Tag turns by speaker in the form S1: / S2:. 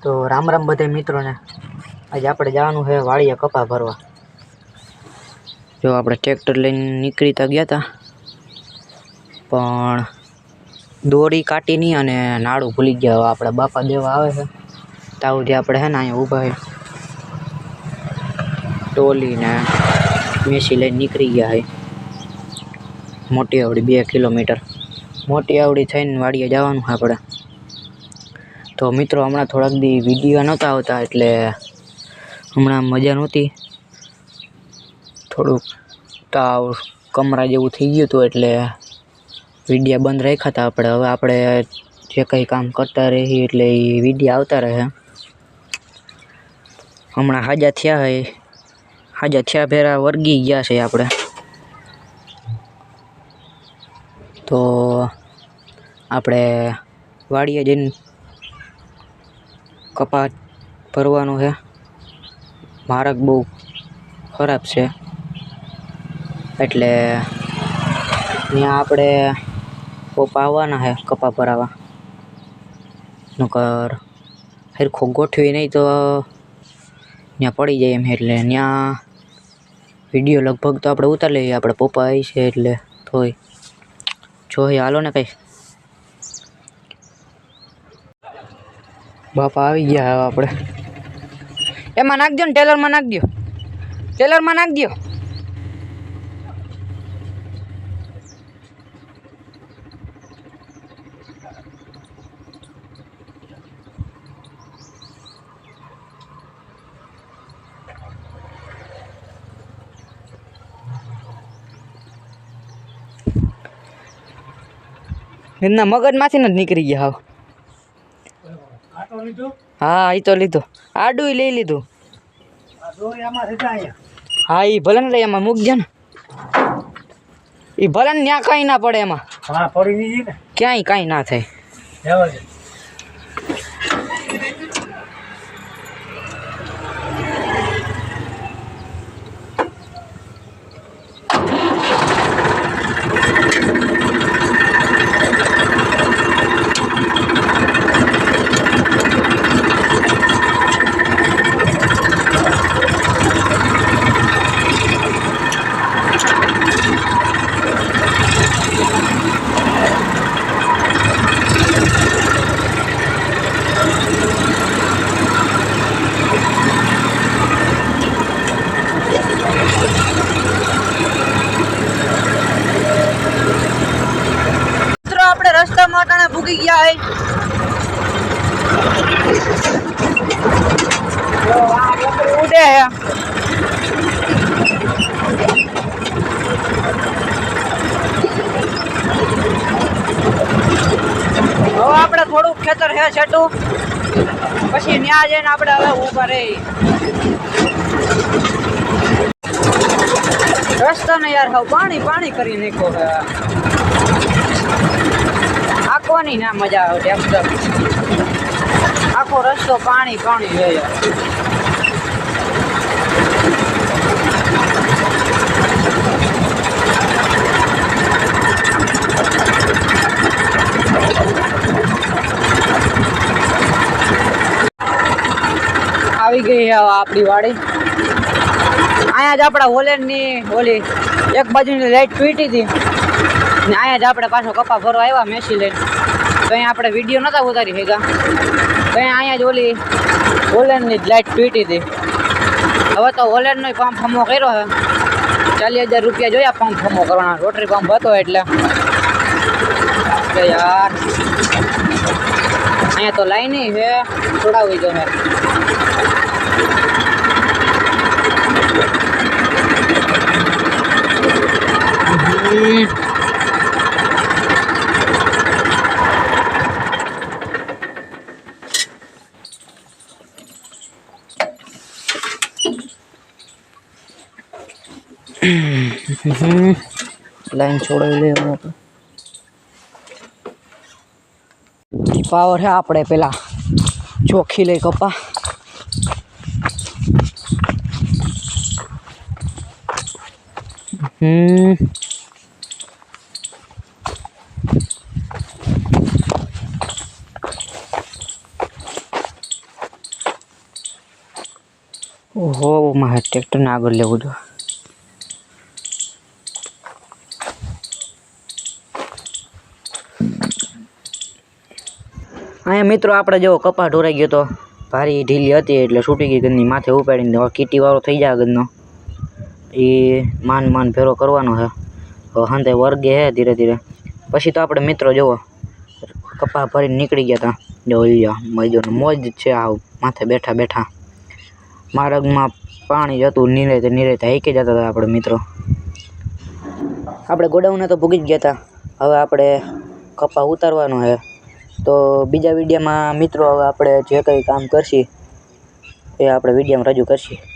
S1: તો રામ રામ બધા મિત્રોને. આજે આપણે જવાનું છે વાડીએ કપા ભરવા. જો આપણે ટ્રેક્ટર લઈને નીકળીતા ગયા હતા, પણ દોરી કાઢી નહીં અને નાડું ભૂલી ગયા. આપણે બાપા દેવા આવે છે તાવથી આપણે છે ને અહીંયા ઊભા છે ટોલીને મેસી લઈને નીકળી ગયા છે. મોટી આવડી 2 કિલોમીટર મોટી આવડી થઈને વાડીએ જવાનું છે આપણે. તો મિત્રો હમણાં થોડાક દી વિડીયો નહોતા આવતા એટલે હમણાં મજા નહોતી, થોડુંક તાવ કમરા જેવું થઈ ગયું હતું એટલે વિડીયા બંધ રાખ્યા હતા આપણે. હવે આપણે જે કંઈ કામ કરતા રહીએ એટલે એ વિડીયા આવતા રહે. હમણાં હાજા થયા ભેરા વર્ગી ગયા છે આપણે. તો આપણે વાડીએ જઈને કપાસ ભરવાનું છે. માર્ગ બહુ ખરાબ છે એટલે ત્યાં આપણે પપ્પા આવવાના છે કપા ભરાવા. નકર હરખું ગોઠવી નહીં તો ત્યાં પડી જાય એમ. એટલે ત્યાં વિડીયો લગભગ તો આપણે ઉતારી લઈએ. આપણે પપ્પા આવી છે એટલે થોય જોઈએ. હાલો ને કંઈ બાપા આવી ગયા. હવે આપણે એમાં નાખજો ને, ટેલરમાં નાખજો. એમના મગજમાંથી જ નીકળી ગયા. હા એ તો લીધો, આડું લઈ લીધું. હા એ ભલે ને એમાં મૂકજો ને, એ ભલે ને ત્યાં કાંઈ ના પડે એમાં. ક્યાંય કાંઈ ના થાય. રસ્તા માટાને ભૂગી ગયા હે. ઉડે હે. હવે આપણે થોડુંક ખેતર હે છેટું, પછી ત્યાં જઈને આપણે હવે ઊભા રહી. રસ્તાને યાર હવે પાણી કરી નાખો હે. આખવાની ના મજા આવે. આખો રસ્તો પાણી જોઈએ. આવી ગઈ આપણી વાડી. અહીંયા જ આપણા હોલેન્ડની ઓલી એક બાજુની લાઈટ તૂટી હતી ને અહીંયા જ આપણે પાછો કપા ભરવા આવ્યા મેસી લઈને. તો અહીંયા આપણે વિડીયો નહોતા ઉતારી ભેગા. તો અહીંયા જ ઓલી હોલેન્ડની લાઈટ તૂટી હતી. હવે તો હોલેન્ડનો પંપ ફમો કર્યો છે. 40,000 રૂપિયા જોયા પંપ ફમો કરવાના. રોટરી પંપ હતો એટલે યાર અહીંયા તો લાઈન છે, છોડાવી દો. લાઈન છોડાવી લે. પાવર છે આપણે પેલા ચોખ્ખી લઈ કપા. ઓહો મારે ટ્રેક્ટરને આગળ લેવું જોઈએ. અહીંયા મિત્રો આપણે જેવો કપા ઢોરાઈ ગયો તો ભારી ઢીલી હતી એટલે છૂટી ગઈ ગંદની માથે ઉપાડીને કીટીવાળો થઈ જાય ગંદનો એ માન ફેરો કરવાનો છે. હવે હાંતે વર્ગે હે ધીરે ધીરે. પછી તો આપણે મિત્રો જુઓ કપા ભરીને નીકળી ગયા હતા. જો મજો મોજ છે આવ માથે બેઠા બેઠા. માર્ગમાં પાણી જતું નિરેતે હાઈકી જતા હતા આપણે મિત્રો. આપણે ગોડાઉને તો ભૂગી જ ગયા હતા. હવે આપણે કપા ઉતારવાનો છે. તો બીજા વિડીયોમાં મિત્રો હવે આપણે જે કંઈ કામ કરશી એ આપણે વિડીયોમાં રજૂ કરશી.